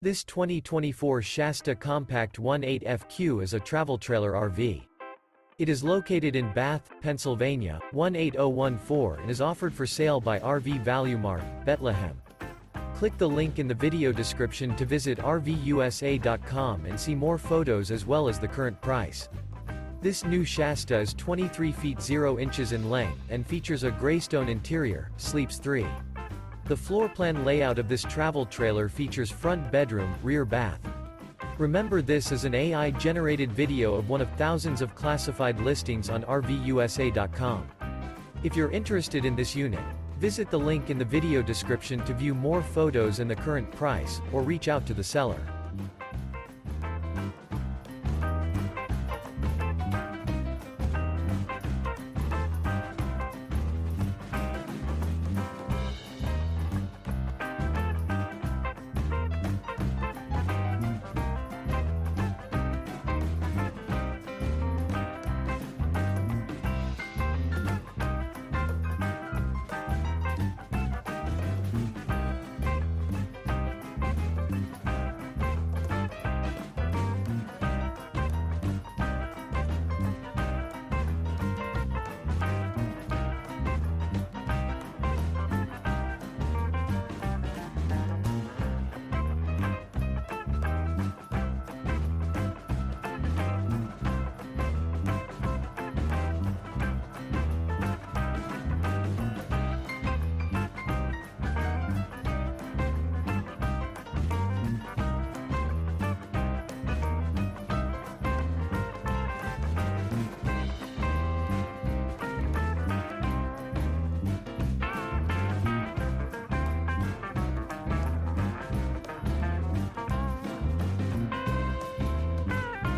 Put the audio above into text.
This 2024 Shasta Compact 18FQ is a travel trailer RV. It is located in Bath, Pennsylvania, 18014 and is offered for sale by RV Value Mart, Behtlehem. Click the link in the video description to visit RVUSA.com and see more photos as well as the current price. This new Shasta is 23 feet 0 inches in length and features a Greystone interior, sleeps 3. The floor plan layout of this travel trailer features front bedroom, rear bath. Remember, this is an AI-generated video of one of thousands of classified listings on RVUSA.com. If you're interested in this unit, visit the link in the video description to view more photos and the current price, or reach out to the seller.